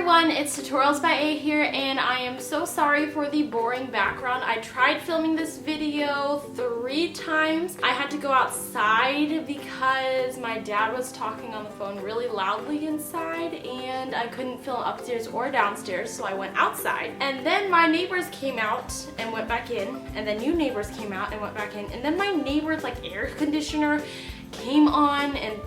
everyone, it's Tutorials by A here, and I am so sorry for the boring background. I tried filming this video 3 times. I had to go outside because my dad was talking on the phone really loudly inside and I couldn't film upstairs or downstairs, so I went outside. And then my neighbors came out and went back in, and then new neighbors came out and went back in, and then my neighbor's air conditioner came on and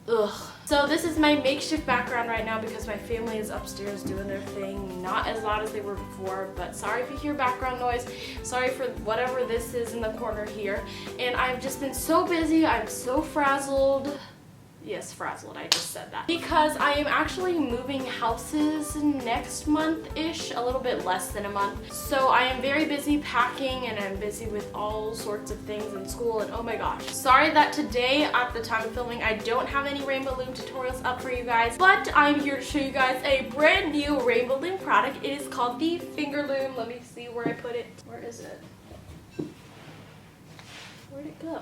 ugh. So this is my makeshift background right now because my family is upstairs doing their thing. Not as loud as they were before, but sorry if you hear background noise. Sorry for whatever this is in the corner here. And I've just been so busy. I'm so frazzled. Yes, frazzled, I just said that. Because I am actually moving houses next month-ish, a little bit less than a month. So I am very busy packing and I'm busy with all sorts of things in school and oh my gosh. Sorry that today at the time of filming I don't have any Rainbow Loom tutorials up for you guys, but I'm here to show you guys a brand new Rainbow Loom product. It is called the Finger Loom. Let me see where I put it. Where is it? Where'd it go?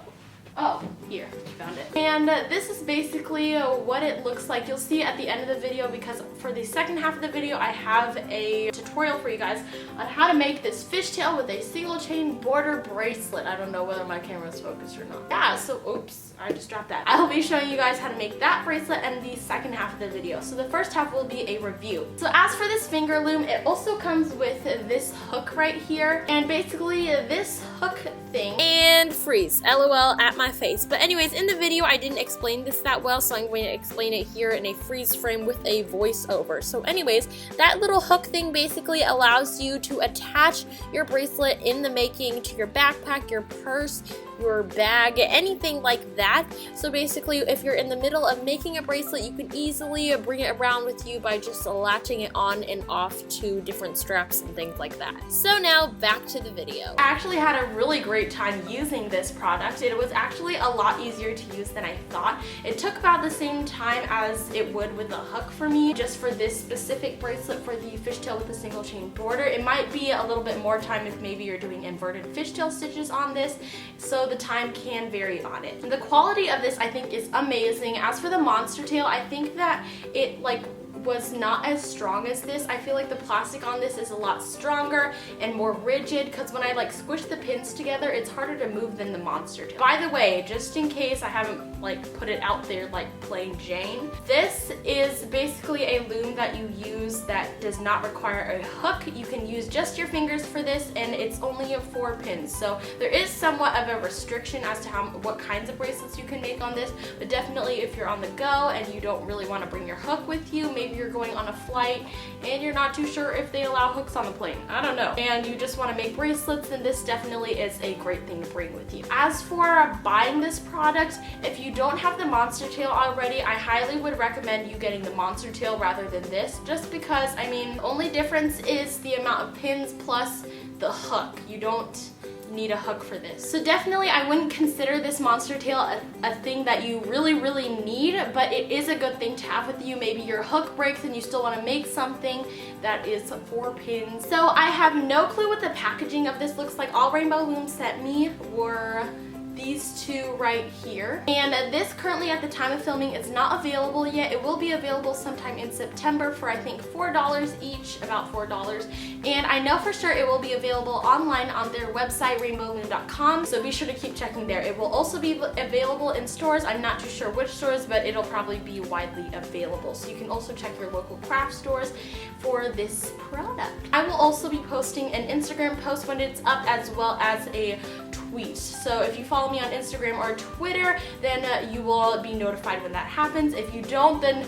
Oh, here, found it. And this is basically what it looks like. You'll see at the end of the video because for the second half of the video I have a tutorial for you guys on how to make this fishtail with a single chain border bracelet. I don't know whether my camera's focused or not. Yeah, so oops, I just dropped that. I'll be showing you guys how to make that bracelet in the second half of the video. So the first half will be a review. So as for this Finger Loom, it also comes with this hook right here. And basically this hook thing and freeze, LOL at my face. But anyways, in the video I didn't explain this that well, so I'm going to explain it here in a freeze frame with a voiceover. So anyways, that little hook thing basically allows you to attach your bracelet in the making to your backpack, your purse, your bag, anything like that. So basically if you're in the middle of making a bracelet, you can easily bring it around with you by just latching it on and off to different straps and things like that. So now back to the video. I actually had a really great time using this product. It was actually a lot easier to use than I thought. It took about the same time as it would with a hook for me, just for this specific bracelet for the fishtail with a single chain border. It might be a little bit more time if maybe you're doing inverted fishtail stitches on this, so the time can vary on it. The quality of this I think is amazing. As for the monster tail, I think that it was not as strong as this. I feel like the plastic on this is a lot stronger and more rigid because when I squish the pins together, it's harder to move than the monster tail. By the way, just in case I haven't put it out there like plain Jane, this is basically a loom that you use that does not require a hook. You can use just your fingers for this and it's only 4 pins. So there is somewhat of a restriction as to what kinds of bracelets you can make on this, but definitely if you're on the go and you don't really want to bring your hook with you, maybe you're going on a flight and you're not too sure if they allow hooks on the plane, I don't know, and you just want to make bracelets, then this definitely is a great thing to bring with you. As for buying this product, if you don't have the monster tail already, I highly would recommend you getting the monster tail rather than this, just because, I mean, the only difference is the amount of pins plus the hook. You don't need a hook for this. So definitely I wouldn't consider this monster tail a thing that you really need, but it is a good thing to have with you. Maybe your hook breaks and you still want to make something that is 4 pins. So I have no clue what the packaging of this looks like. All Rainbow Loom sent me were these 2 right here, and this currently at the time of filming is not available yet. It will be available sometime in September for I think $4 each, about $4, and I know for sure it will be available online on their website rainbowloom.com, so be sure to keep checking there. It will also be available in stores. I'm not too sure which stores, but it'll probably be widely available, so you can also check your local craft stores for this product. I will also be posting an Instagram post when it's up as well as a tweet. So if you follow me on Instagram or Twitter, then you will be notified when that happens. If you don't, then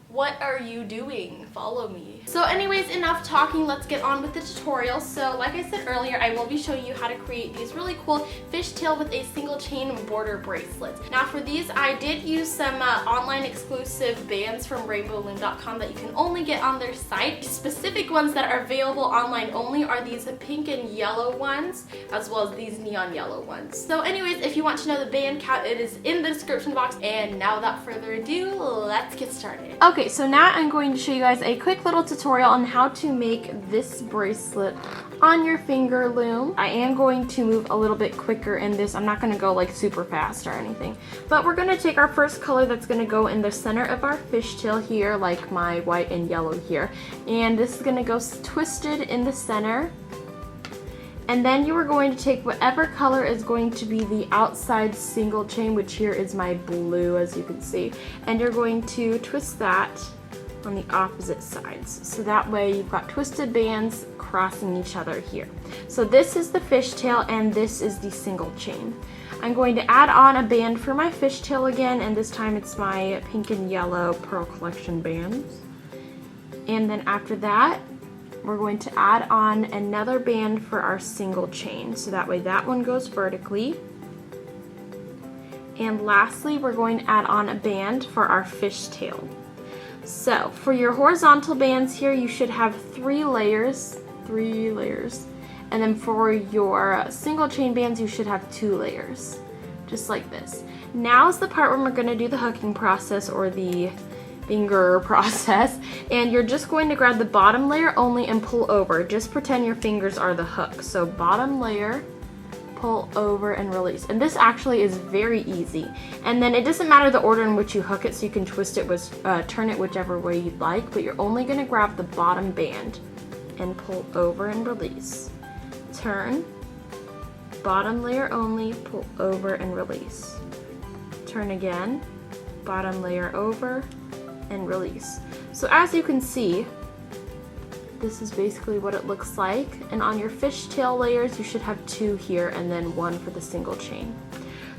what are you doing? Follow me. So anyways, enough talking, let's get on with the tutorial. So like I said earlier, I will be showing you how to create these really cool fishtail with a single chain border bracelets. Now for these, I did use some online exclusive bands from rainbowloom.com that you can only get on their site. The specific ones that are available online only are these pink and yellow ones, as well as these neon yellow ones. So anyways, if you want to know the band count, it is in the description box. And now without further ado, let's get started. Okay, so now I'm going to show you guys a quick little tutorial on how to make this bracelet on your finger loom. I am going to move a little bit quicker in this. I'm not going to go like super fast or anything. But we're going to take our first color that's going to go in the center of our fishtail here, like my white and yellow here. And this is going to go twisted in the center. And then you are going to take whatever color is going to be the outside single chain, which here is my blue, as you can see. And you're going to twist that on the opposite sides. So that way you've got twisted bands crossing each other here. So this is the fishtail and this is the single chain. I'm going to add on a band for my fishtail again, and this time it's my pink and yellow Pearl Collection bands. And then after that, we're going to add on another band for our single chain. So that way that one goes vertically. And lastly, we're going to add on a band for our fishtail. So for your horizontal bands here, you should have 3 layers. And then for your single chain bands, you should have 2 layers, just like this. Now is the part where we're going to do the hooking process, or the finger process, and you're just going to grab the bottom layer only and pull over. Just pretend your fingers are the hook. So bottom layer, pull over and release. And this actually is very easy. And then it doesn't matter the order in which you hook it, so you can twist it with, turn it whichever way you'd like, but you're only going to grab the bottom band and pull over and release. Turn, bottom layer only, pull over and release. Turn again, bottom layer over, and release. So as you can see, this is basically what it looks like. And on your fishtail layers, you should have 2 here and then 1 for the single chain.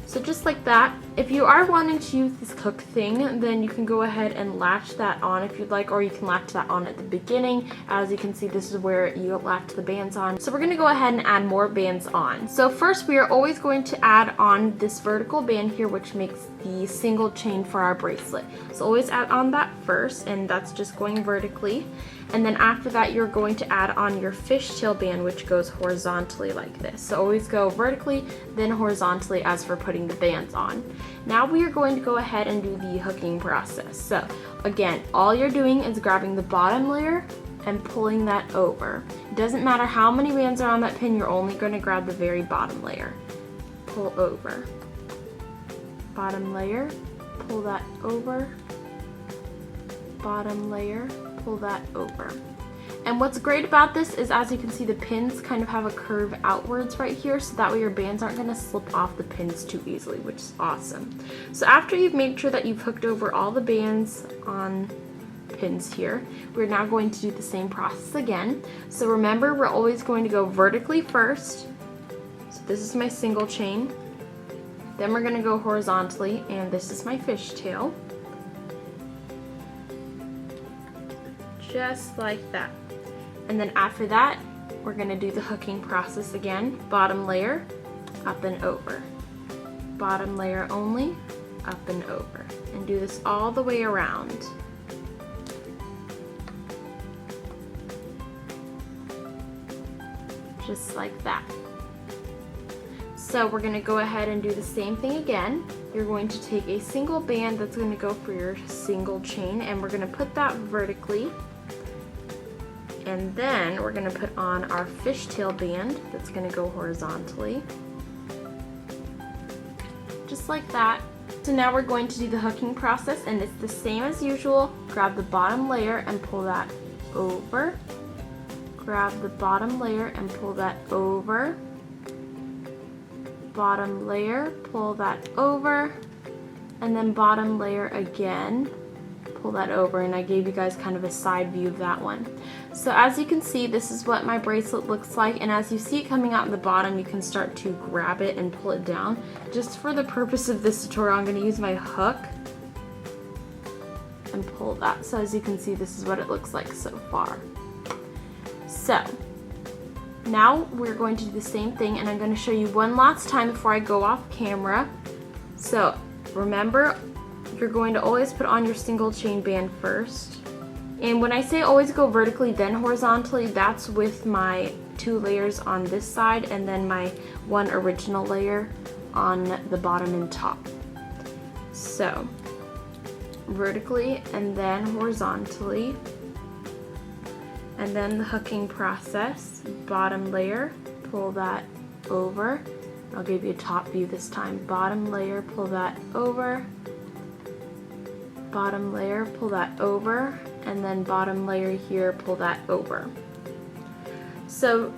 So just like that. If you are wanting to use this hook thing, then you can go ahead and latch that on if you'd like, or you can latch that on at the beginning. As you can see, this is where you latch the bands on. So we're going to go ahead and add more bands on. So first, we are always going to add on this vertical band here, which makes the single chain for our bracelet. So always add on that first, and that's just going vertically. And then after that, you're going to add on your fishtail band, which goes horizontally like this. So always go vertically, then horizontally as for putting the bands on. Now we are going to go ahead and do the hooking process. So again, all you're doing is grabbing the bottom layer and pulling that over. It doesn't matter how many bands are on that pin, you're only going to grab the very bottom layer. Pull over. Bottom layer, pull that over. Bottom layer, pull that over. And what's great about this is, as you can see, the pins kind of have a curve outwards right here, so that way your bands aren't going to slip off the pins too easily, which is awesome. So after you've made sure that you've hooked over all the bands on pins here, we're now going to do the same process again. So remember, we're always going to go vertically first. So this is my single chain. Then we're going to go horizontally, and this is my fishtail. Just like that. And then after that, we're going to do the hooking process again. Bottom layer, up and over. Bottom layer only, up and over. And do this all the way around. Just like that. So we're going to go ahead and do the same thing again. You're going to take a single band that's going to go for your single chain, and we're going to put that vertically. And then we're going to put on our fishtail band that's going to go horizontally. Just like that. So now we're going to do the hooking process, and it's the same as usual. Grab the bottom layer and pull that over. Grab the bottom layer and pull that over. Bottom layer, pull that over. And then bottom layer again. Pull that over, and I gave you guys kind of a side view of that one. So as you can see, this is what my bracelet looks like, and as you see it coming out the bottom, you can start to grab it and pull it down. Just for the purpose of this tutorial, I'm going to use my hook and pull that. So as you can see, this is what it looks like so far. So now we're going to do the same thing, and I'm going to show you one last time before I go off camera. So remember, you're going to always put on your single chain band first. And when I say always go vertically then horizontally, that's with my 2 layers on this side and then my 1 original layer on the bottom and top. So vertically and then horizontally. And then the hooking process, bottom layer, pull that over. I'll give you a top view this time. Bottom layer, pull that over. Bottom layer, pull that over. And then bottom layer here, pull that over. So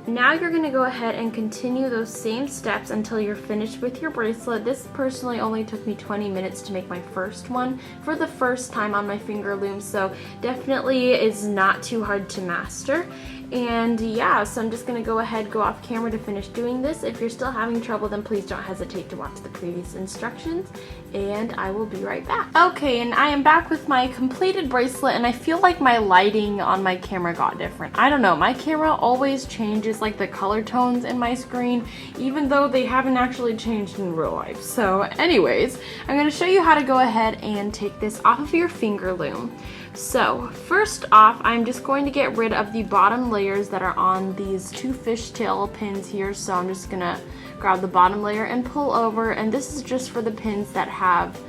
now you're going to go ahead and continue those same steps until you're finished with your bracelet. This personally only took me 20 minutes to make my first one for the first time on my finger loom, so definitely is not too hard to master. And yeah, so I'm just going to go ahead, go off camera to finish doing this. If you're still having trouble, then please don't hesitate to watch the previous instructions, and I will be right back. Okay, and I am back with my completed bracelet, and I feel like my lighting on my camera got different. I don't know, my camera always changes like the color tones in my screen, even though they haven't actually changed in real life. So anyways, I'm going to show you how to go ahead and take this off of your finger loom. So first off, I'm just going to get rid of the bottom layers that are on these two fishtail pins here. So I'm just gonna grab the bottom layer and pull over, and this is just for the pins that have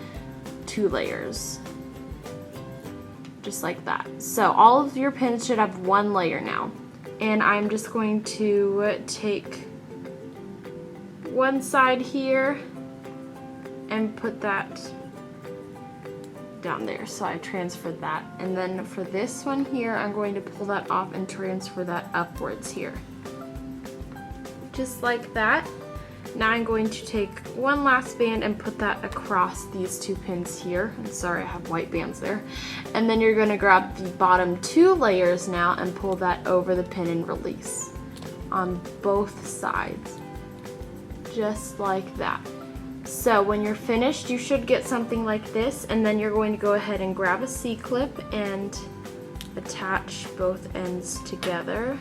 2 layers. Just like that. So all of your pins should have 1 layer now. And I'm just going to take one side here and put that down there. So I transferred that, and then for this one here, I'm going to pull that off and transfer that upwards here. Just like that. Now I'm going to take one last band and put that across these 2 pins here. I'm sorry, I have white bands there. And then you're going to grab the bottom 2 layers now and pull that over the pin and release on both sides. Just like that. So when you're finished, you should get something like this, and then you're going to go ahead and grab a C-clip and attach both ends together.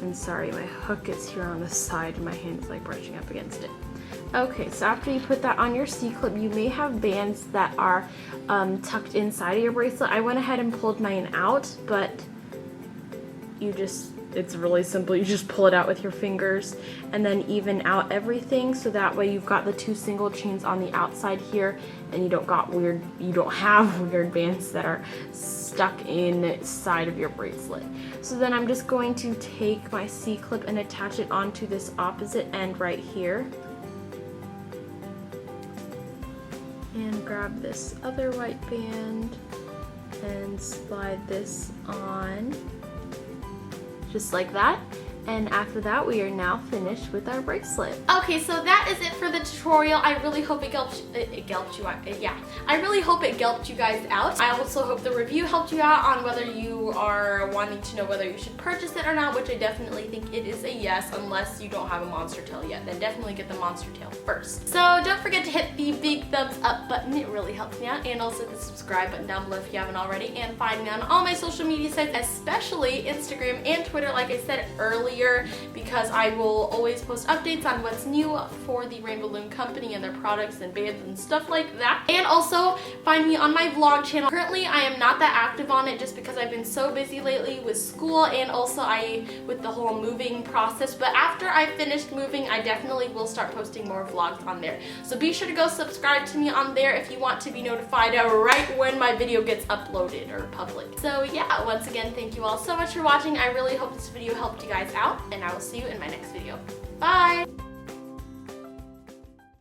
And sorry, my hook is here on the side and my hand is like brushing up against it. Okay, so after you put that on your C-clip, you may have bands that are tucked inside of your bracelet. I went ahead and pulled mine out, but it's really simple. You just pull it out with your fingers and then even out everything, so that way you've got the 2 single chains on the outside here, and you don't have weird bands that are stuck inside of your bracelet. So then I'm just going to take my C-clip and attach it onto this opposite end right here. And grab this other white band and slide this on. Just like that. And after that, we are now finished with our bracelet. Okay, so that is it for the tutorial. I really hope it helped you out. Yeah, I really hope it helped you guys out. I also hope the review helped you out on whether you are wanting to know whether you should purchase it or not, which I definitely think it is a yes, unless you don't have a monster tail yet. Then definitely get the monster tail first. So don't forget to hit the big thumbs up button. It really helps me out. And also the subscribe button down below if you haven't already. And find me on all my social media sites, especially Instagram and Twitter, like I said earlier, because I will always post updates on what's new for the Rainbow Loom company and their products and bands and stuff like that. And also find me on my vlog channel. Currently I am not that active on it just because I've been so busy lately with school and also with the whole moving process, but after I finished moving, I definitely will start posting more vlogs on there. So be sure to go subscribe to me on there if you want to be notified right when my video gets uploaded or public. So yeah, once again, thank you all so much for watching. I really hope this video helped you guys out, and I will see you in my next video. Bye!